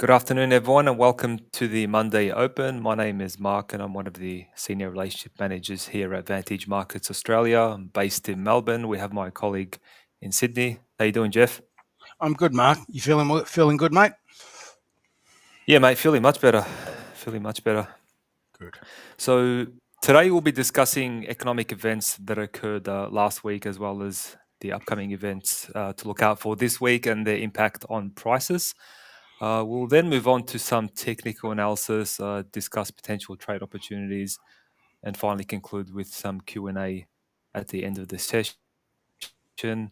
Good afternoon, everyone, and welcome to the Monday Open. My name is Mark, and I'm one of the Senior Relationship Managers here at Vantage Markets Australia. I'm based in Melbourne. We have my colleague in Sydney. How you doing, Jeff? I'm good, Mark. You feeling good, mate? Yeah, mate, feeling much better. Feeling much better. Good. So today we'll be discussing economic events that occurred last week, as well as the upcoming events to look out for this week and their impact on prices. We'll then move on to some technical analysis, discuss potential trade opportunities, and finally conclude with some Q&A at the end of the session. So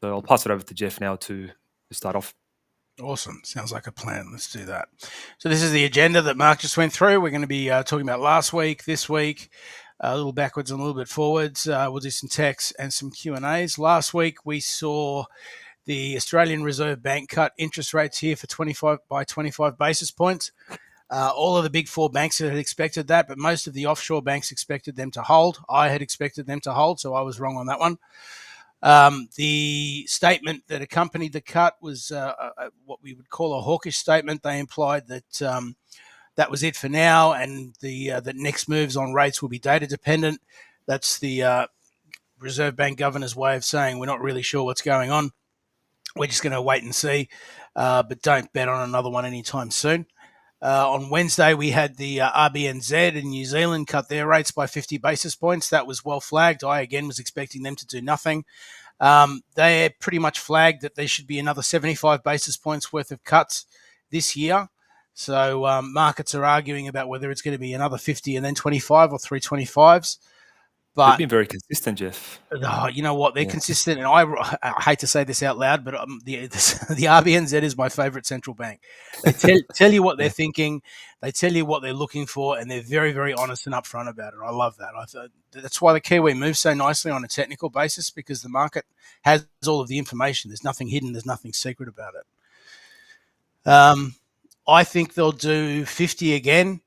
I'll pass it over to Jeff now to start off. Awesome. Sounds like a plan. Let's do that. So this is the agenda that Mark just went through. We're going to be talking about last week, this week, a little backwards and a little bit forwards. We'll do some text and some Q&As. Last week we saw the Australian Reserve Bank cut interest rates here for 25 basis points. All of the big four banks had expected that, but most of the offshore banks expected them to hold. I had expected them to hold, so I was wrong on that one. The statement that accompanied the cut was what we would call a hawkish statement. They implied that that was it for now, and the next moves on rates will be data dependent. That's the Reserve Bank governor's way of saying we're not really sure what's going on. We're just going to wait and see, but don't bet on another one anytime soon. On Wednesday, we had the RBNZ in New Zealand cut their rates by 50 basis points. That was well flagged. I, again, was expecting them to do nothing. They pretty much flagged that there should be another 75 basis points worth of cuts this year. So markets are arguing about whether it's going to be another 50 and then 25 or 325s. They've But been very consistent, Jeff. you know what? They're consistent, and I hate to say this out loud, but the RBNZ is my favourite central bank. They tell you what they're thinking, they tell you what they're looking for, and they're very, very honest and upfront about it. I love that. That's why the Kiwi moves so nicely on a technical basis, because the market has all of the information. There's nothing hidden. There's nothing secret about it. I think they'll do 50 again.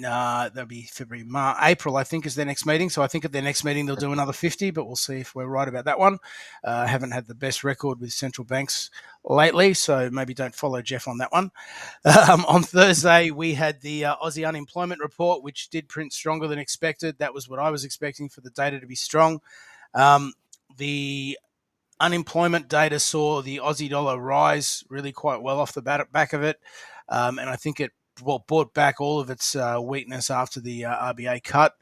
That'll be February, March, April, I think, is their next meeting. So I think at their next meeting, they'll do another 50, but we'll see if we're right about that one. Haven't had the best record with central banks lately, so maybe don't follow Jeff on that one. On Thursday, we had the Aussie unemployment report, which did print stronger than expected. That was what I was expecting for the data to be strong. The unemployment data saw the Aussie dollar rise really quite well off the back of it, and I think it brought back all of its weakness after the RBA cut.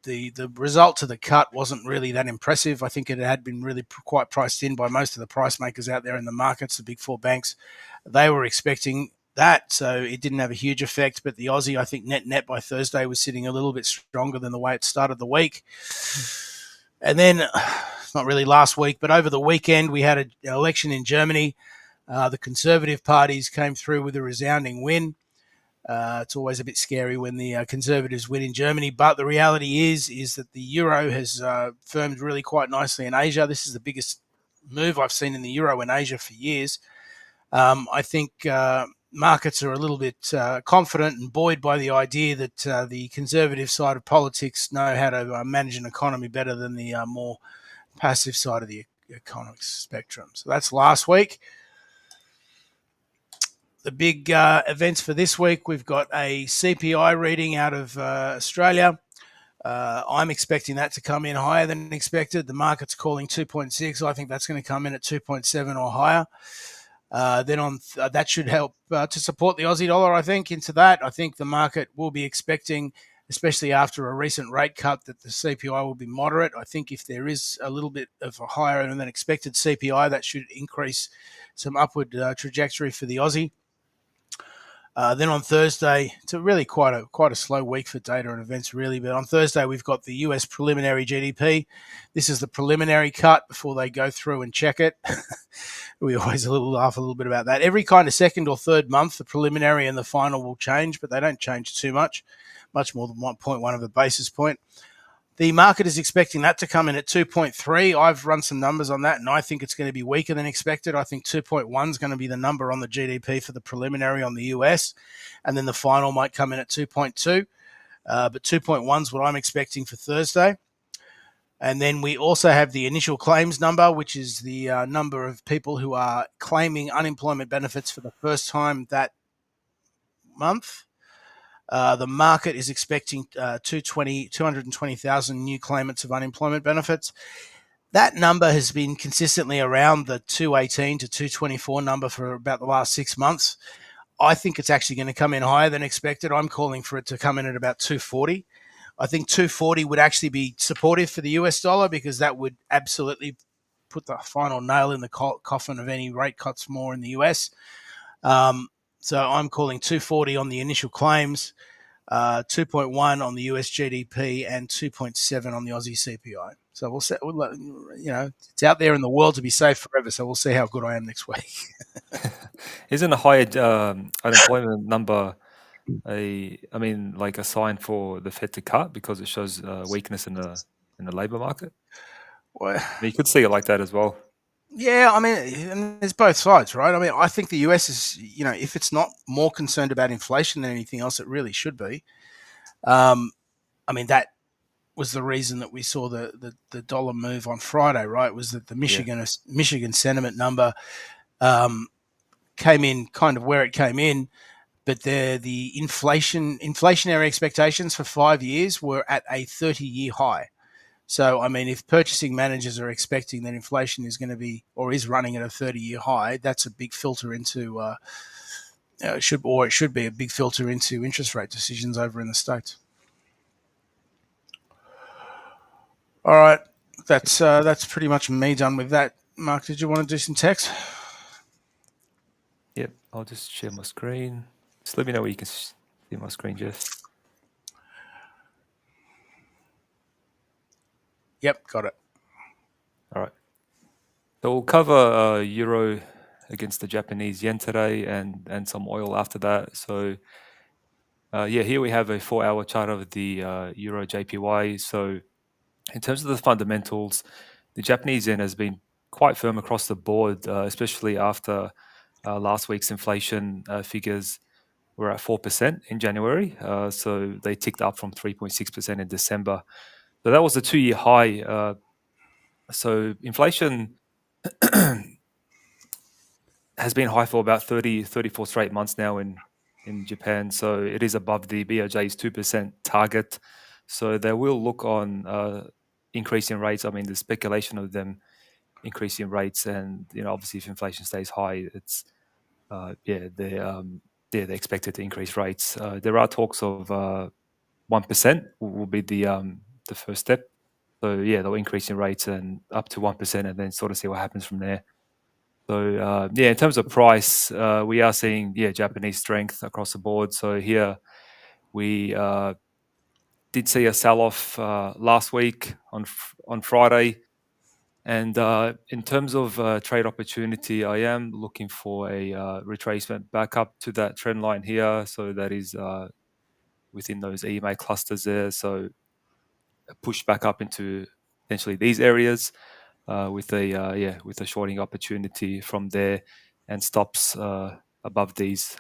The result of the cut wasn't really that impressive. I think it had been really quite priced in by most of the price makers out there in the markets, the big four banks. They were expecting that, so it didn't have a huge effect. But the Aussie, I think net by Thursday, was sitting a little bit stronger than the way it started the week. And then, not really last week, but over the weekend, we had an election in Germany. The Conservative parties came through with a resounding win. It's always a bit scary when the Conservatives win in Germany, but the reality is that the euro has firmed really quite nicely in Asia. This is the biggest move I've seen in the euro in Asia for years. I think markets are a little bit confident and buoyed by the idea that the conservative side of politics know how to manage an economy better than the more passive side of the economic spectrum. So that's last week. The big events for this week, we've got a CPI reading out of Australia. I'm expecting that to come in higher than expected. The market's calling 2.6. I think that's going to come in at 2.7 or higher. Then that should help to support the Aussie dollar, I think, into that. I think the market will be expecting, especially after a recent rate cut, that the CPI will be moderate. I think if there is a little bit of a higher than expected CPI, that should increase some upward trajectory for the Aussie. Then on Thursday, it's really quite a slow week for data and events, really. But on Thursday, we've got the US preliminary GDP. This is the preliminary cut before they go through and check it. We always laugh a little bit about that. Every kind of second or third month, the preliminary and the final will change, but they don't change too much more than 1.1 of a basis point. The market is expecting that to come in at 2.3. I've run some numbers on that, and I think it's going to be weaker than expected. I think 2.1 is going to be the number on the GDP for the preliminary on the US, and then the final might come in at 2.2. But 2.1 is what I'm expecting for Thursday. And then we also have the initial claims number, which is the number of people who are claiming unemployment benefits for the first time that month. The market is expecting 220,000 new claimants of unemployment benefits. That number has been consistently around the 218 to 224 number for about the last 6 months. I think it's actually going to come in higher than expected. I'm calling for it to come in at about 240. I think 240 would actually be supportive for the US dollar, because that would absolutely put the final nail in the coffin of any rate cuts more in the US. So I'm calling 240 on the initial claims, 2.1 on the US GDP, and 2.7 on the Aussie CPI. So we'll see. It's out there in the world to be safe forever. So we'll see how good I am next week. Isn't a higher unemployment number like a sign for the Fed to cut because it shows weakness in the labor market? Well, You could see it like that as well. yeah, and there's both sides, right? I think the US is, if it's not more concerned about inflation than anything else, it really should be. That was the reason that we saw the dollar move on Friday, right? Was that the Michigan sentiment number came in kind of where it came in, but the inflationary expectations for 5 years were at a 30-year high. So, if purchasing managers are expecting that inflation is going to be, or is running at a 30-year high, that's a big filter into, it should be a big filter into interest rate decisions over in the States. All right, that's pretty much me done with that. Mark, did you want to do some text? Yep, I'll just share my screen. Just let me know where you can see my screen, Jeff. Yep, got it. All right. So we'll cover euro against the Japanese yen today, and some oil after that. So here we have a 4-hour chart of the euro JPY. So in terms of the fundamentals, the Japanese yen has been quite firm across the board, especially after last week's inflation figures were at 4% in January. So they ticked up from 3.6% in December. So that was a 2-year high. So inflation has been high for about 34 straight months now in Japan. So it is above the BOJ's 2% target. So they will look on increasing rates. The speculation of them increasing rates, and obviously if inflation stays high, it's they're expected to increase rates. There are talks of 1% will be the first step. So they'll increase in rates and up to 1%, and then sort of see what happens from there. So in terms of price, we are seeing Japanese strength across the board. So here we did see a sell-off last week on Friday, and in terms of trade opportunity, I am looking for a retracement back up to that trend line here. So that is within those EMA clusters there. So push back up into potentially these areas. With a shorting opportunity from there, and stops above these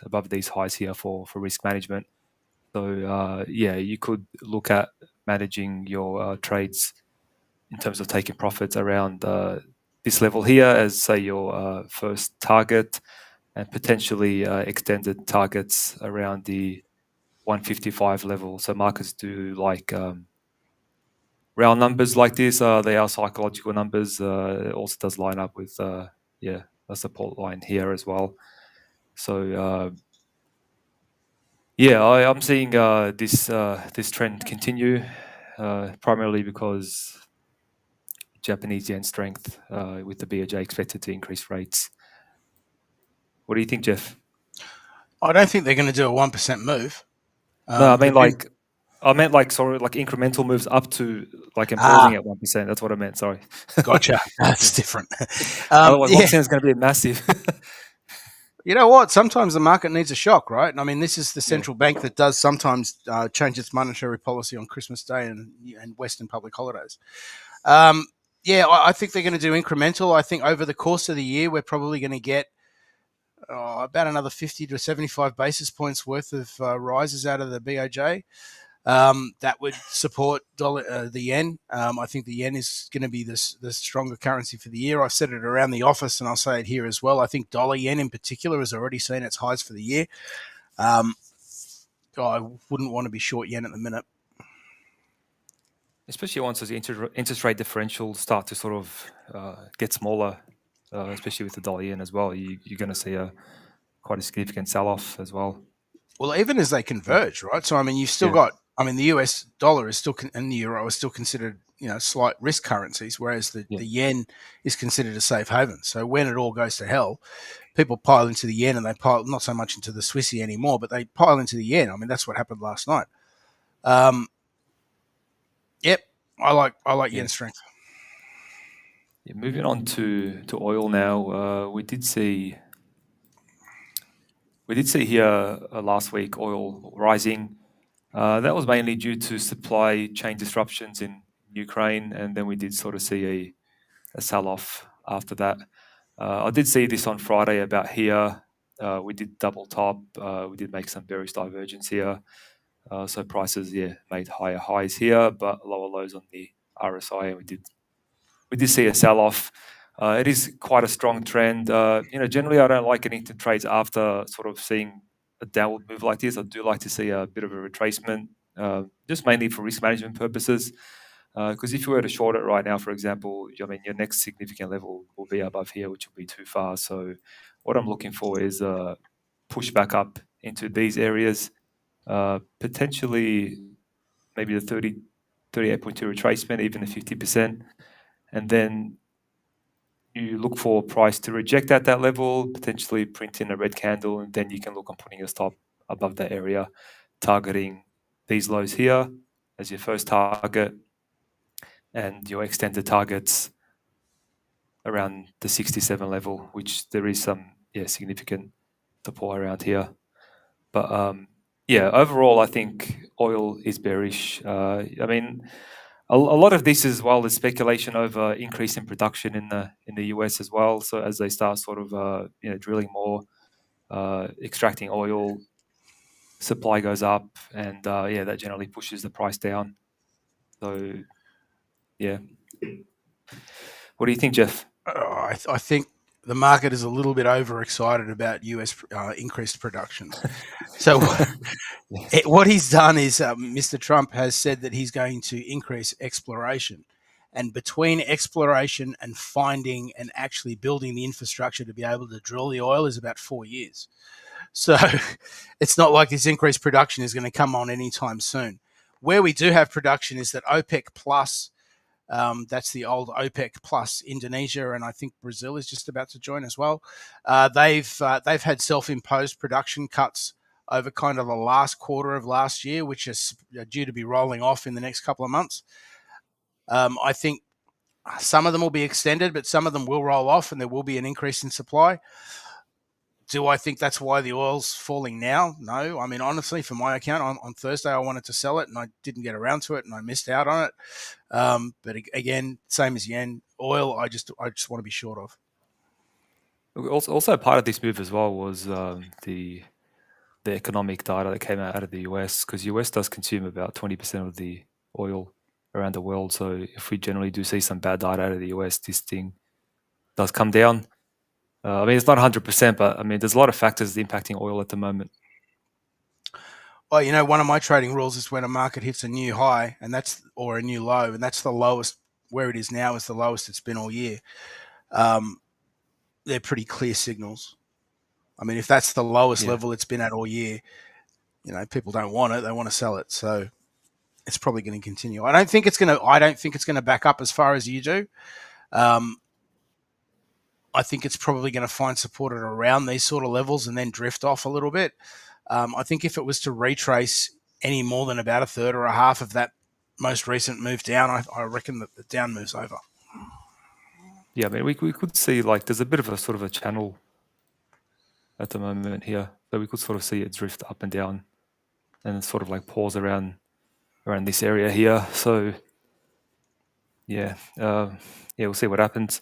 highs here for risk management. So you could look at managing your trades in terms of taking profits around this level here as, say, your first target, and potentially extended targets around the 155 level. So markets do like round numbers like this. They are psychological numbers. It also does line up with a support line here as well. So I'm seeing this trend continue, primarily because Japanese yen strength, with the BOJ expected to increase rates. What do you think, Jeff? I don't think they're going to do a 1% move. No, I meant incremental moves up to and pausing at 1%. That's what I meant. Sorry. Gotcha. That's different. Otherwise, 1% is going to be massive. You know what? Sometimes the market needs a shock, right? This is the central bank that does sometimes change its monetary policy on Christmas Day and Western public holidays. I think they're going to do incremental. I think over the course of the year, we're probably going to get about another 50 to 75 basis points worth of rises out of the BOJ. That would support the yen. I think the yen is going to be the stronger currency for the year. I've said it around the office, and I'll say it here as well. I think dollar yen in particular has already seen its highs for the year. I wouldn't want to be short yen at the minute. Especially once those interest rate differentials start to sort of get smaller, especially with the dollar yen as well, you're going to see quite a significant sell-off as well. Well, even as they converge, right? So, I mean, you've still got, I mean, the US dollar is still, and the euro is still considered, slight risk currencies, whereas the yen is considered a safe haven. So when it all goes to hell, people pile into the yen, and they pile not so much into the Swissy anymore, but they pile into the yen. I mean, that's what happened last night. Yep, I like yen strength. Yeah, moving on to oil now. We did see here last week oil rising. That was mainly due to supply chain disruptions in Ukraine, and then we did sort of see a sell-off after that. I did see this on Friday about here. We did double top. We did make some bearish divergence here. So prices, made higher highs here, but lower lows on the RSI, and we did see a sell-off. It is quite a strong trend. Generally, I don't like getting into trades after sort of seeing a downward move like this. I do like to see a bit of a retracement, just mainly for risk management purposes. Because if you were to short it right now, for example, I mean, your next significant level will be above here, which will be too far. So what I'm looking for is push back up into these areas, potentially maybe the 38.2 retracement, even the 50%. And then you look for price to reject at that level, potentially print in a red candle, and then you can look on putting a stop above that area, targeting these lows here as your first target, and your extended targets around the 67 level, which there is some significant support around here. But overall, I think oil is bearish. I mean, a lot of this as well is speculation over increase in production in the US as well. So as they start sort of drilling more, extracting oil, supply goes up, and that generally pushes the price down. So yeah, what do you think, Jeff? I think the market is a little bit overexcited about US increased production. So what he's done is Mr. Trump has said that he's going to increase exploration. And between exploration and finding and actually building the infrastructure to be able to drill the oil is about 4 years. So it's not like this increased production is going to come on anytime soon. Where we do have production is that OPEC plus, that's the old OPEC plus Indonesia, and I think Brazil is just about to join as well. They've had self-imposed production cuts over kind of the last quarter of last year, which is due to be rolling off in the next couple of months. I think some of them will be extended, but some of them will roll off, and there will be an increase in supply. Do I think that's why the oil's falling now? No. I mean, honestly, for my account, on Thursday, I wanted to sell it, and I didn't get around to it, and I missed out on it. But again, same as yen, oil, I just want to be short of. Also, part of this move as well was the economic data that came out of the US, because US does consume about 20% of the oil around the world. So if we generally do see some bad data out of the US, this thing does come down. I mean, it's not 100%, but I mean, there's a lot of factors impacting oil at the moment. Well, one of my trading rules is when a market hits a new high, or a new low, and that's the lowest. Where it is now is the lowest it's been all year. They're pretty clear signals. I mean, if that's the lowest level it's been at all year, people don't want it; they want to sell it. So it's probably going to continue. I don't think it's going to back up as far as you do. I think it's probably going to find support at around these sort of levels and then drift off a little bit. I think if it was to retrace any more than about a third or a half of that most recent move down, I reckon that the down move's over. Yeah, I mean, we could see there's a bit of a sort of a channel at the moment here, so we could sort of see it drift up and down, and sort of pause around this area here. So we'll see what happens.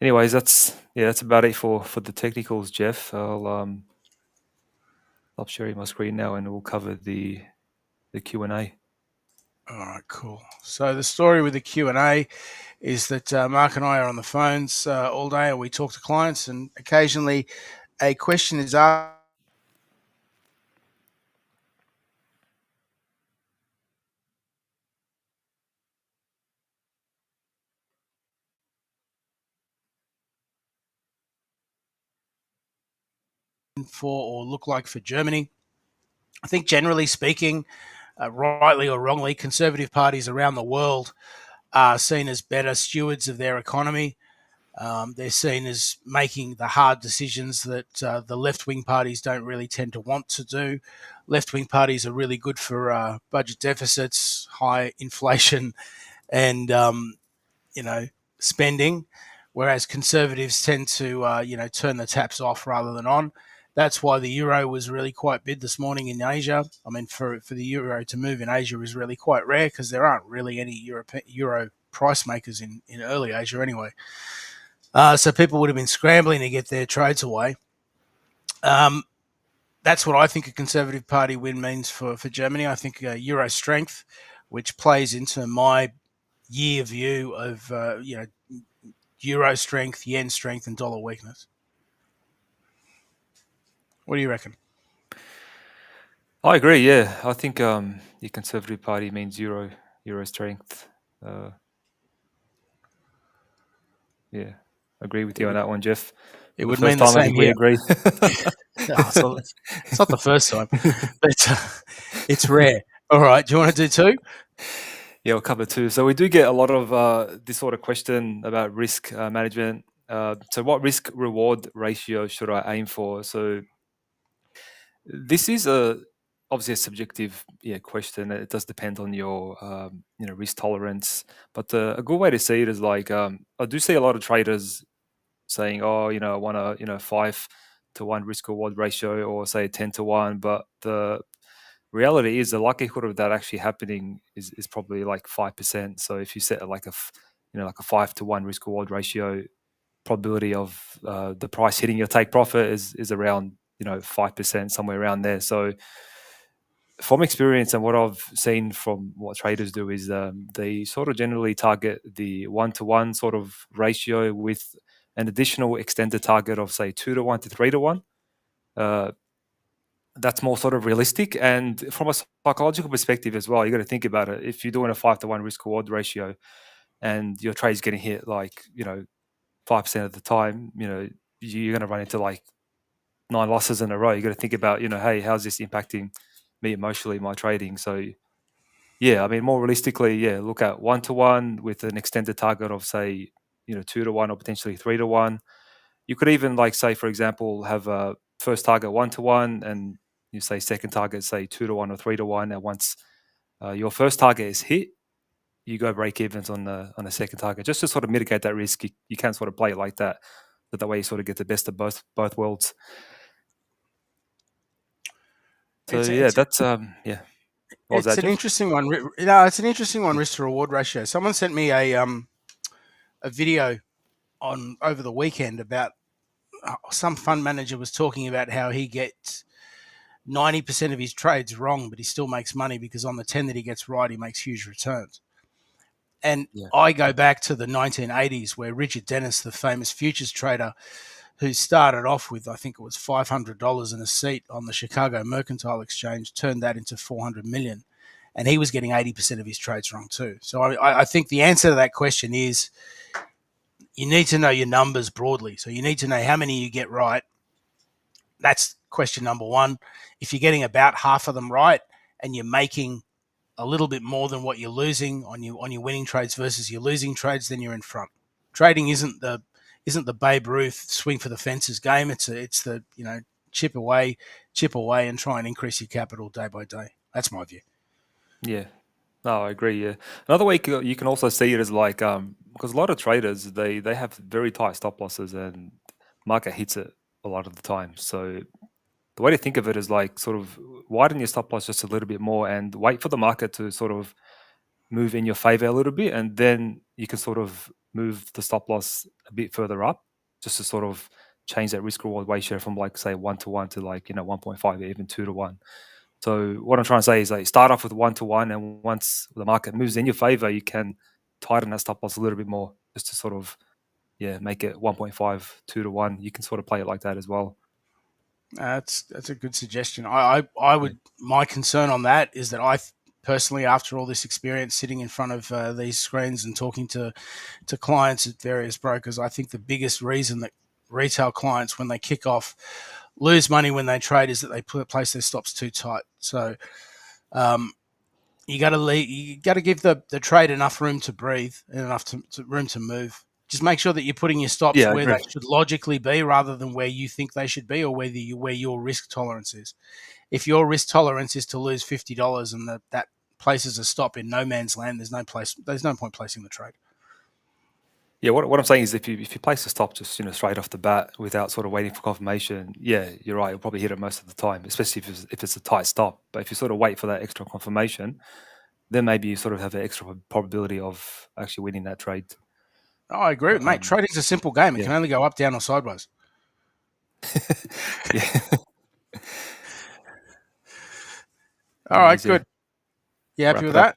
Anyways, that's about it for the technicals, Jeff. I'll stop sharing my screen now, and we'll cover the the Q&A. All right, cool. So the story with the Q&A is that Mark and I are on the phones all day, and we talk to clients, and occasionally a question is asked for or look like for Germany. I think generally speaking, rightly or wrongly, conservative parties around the world are seen as better stewards of their economy. They're seen as making the hard decisions that the left wing parties don't really tend to want to do. Left wing parties are really good for budget deficits, high inflation, and spending, whereas conservatives tend to turn the taps off rather than on. That's why the euro was really quite big this morning in Asia. I mean, for the euro to move in Asia is really quite rare because there aren't really any euro price makers in early Asia anyway. So people would have been scrambling to get their trades away. That's what I think a Conservative Party win means for Germany. I think euro strength, which plays into my year view of euro strength, yen strength, and dollar weakness. What do you reckon? I agree. Yeah, I think the Conservative Party means euro strength. Yeah, agree with It you on would that one, Jeff. it For the would first mean the time, I same think we here. agree. So it's not the first time, but it's rare. All right, do you want to do two? Yeah, we'll cover two. So we do get a lot of this sort of question about risk management. So what risk reward ratio should I aim for? So this is obviously a subjective question. It does depend on your risk tolerance. But a good way to see it is like I do see a lot of traders saying, oh, I want a 5-to-1 risk reward ratio, or say 10-to-1. But the reality is the likelihood of that actually happening is probably like 5%. So if you set like like a 5-to-1 risk reward ratio, probability of the price hitting your take profit is around 5%, somewhere around there. So from experience and what I've seen from what traders do is they sort of generally target the 1-to-1 sort of ratio with an additional extended target of say 2-to-1 to 3-to-1. That's more sort of realistic. And from a psychological perspective as well, you got to think about it. If you're doing a 5-to-1 risk reward ratio and your trade's getting hit like 5% of the time, you're going to run into like 9 losses in a row. You got to think about hey, how's this impacting me emotionally, my trading? So yeah, I mean, more realistically, look at 1-to-1 with an extended target of say 2-to-1 or potentially 3-to-1. You could even like say, for example, have a first target 1-to-1 and you say second target say 2-to-1 or 3-to-1. And once your first target is hit, you go break evens on the second target, just to sort of mitigate that risk. You can't sort of play it like that, but that way you sort of get the best of both worlds. So It's yeah, it's that's yeah. What was it's that, an Jeff? interesting one. No, it's an interesting one. Risk to reward ratio. Someone sent me a video on over the weekend about some fund manager was talking about how he gets 90% of his trades wrong, but he still makes money because on the 10 that he gets right, he makes huge returns. And Yeah, I go back to the 1980s where Richard Dennis, the famous futures trader, who started off with, I think it was $500 in a seat on the Chicago Mercantile Exchange, turned that into 400 million. And he was getting 80% of his trades wrong too. So I think the answer to that question is you need to know your numbers broadly. So you need to know how many you get right. That's question number one. If you're getting about half of them right and you're making a little bit more than what you're losing on your winning trades versus your losing trades, then you're in front. Trading isn't the Babe Ruth swing for the fences game. It's the chip away, and try and increase your capital day by day. That's my view. yeah. No, I agree. Yeah, another way you can also see it is like because a lot of traders they have very tight stop losses and market hits it a lot of the time. So the way to think of it is like sort of widen your stop loss just a little bit more and wait for the market to sort of move in your favor a little bit, and then you can sort of move the stop loss a bit further up, just to sort of change that risk reward ratio from like say 1-to-1 to like 1.5 or even 2-to-1. So what I'm trying to say is like start off with 1-to-1, and once the market moves in your favor, you can tighten that stop loss a little bit more, just to sort of make it 1.5, 2-to-1. You can sort of play it like that as well. That's a good suggestion. I would. My concern on that is that I personally, after all this experience sitting in front of these screens and talking to clients at various brokers, I think the biggest reason that retail clients, when they kick off, lose money when they trade is that they place their stops too tight. So you got to give the trade enough room to breathe and enough room to move. Just make sure that you're putting your stops where they should logically be, rather than where you think they should be, or where your risk tolerance is. If your risk tolerance is to lose $50 and that places a stop in no man's land, there's no point placing the trade. Yeah, what I'm saying is if you place a stop just straight off the bat without sort of waiting for confirmation, yeah, you're right, you'll probably hit it most of the time, especially if it's a tight stop. But if you sort of wait for that extra confirmation, then maybe you sort of have an extra probability of actually winning that trade. Oh, I agree with mate. Trading's a simple game. It can only go up, down, or sideways. Yeah. All right, good. You happy with that?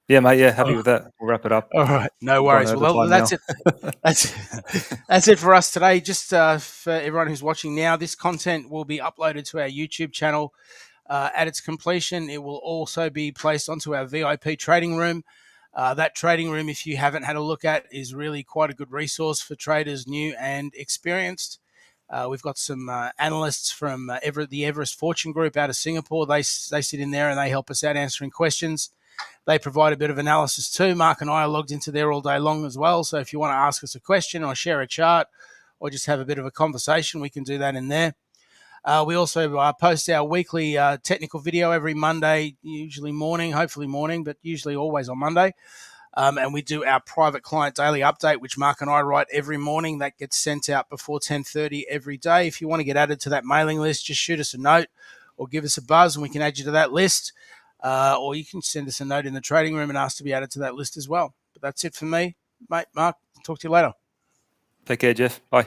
Yeah, mate. Yeah, happy with that. We'll wrap it up. All right, no worries. Well, that's it. That's it for us today. Just for everyone who's watching now, this content will be uploaded to our YouTube channel. At its completion, it will also be placed onto our VIP trading room. That trading room, if you haven't had a look at, is really quite a good resource for traders new and experienced. We've got some analysts from the Everest Fortune Group out of Singapore. They sit in there and they help us out answering questions. They provide a bit of analysis too. Mark and I are logged into there all day long as well. So if you want to ask us a question or share a chart or just have a bit of a conversation, we can do that in there. We also post our weekly technical video every Monday, usually morning, hopefully morning, but usually always on Monday. And we do our private client daily update, which Mark and I write every morning. That gets sent out before 10:30 every day. If you want to get added to that mailing list, just shoot us a note or give us a buzz and we can add you to that list. Or you can send us a note in the trading room and ask to be added to that list as well. But that's it for me, mate. Mark, talk to you later. Take care, Jeff. Bye.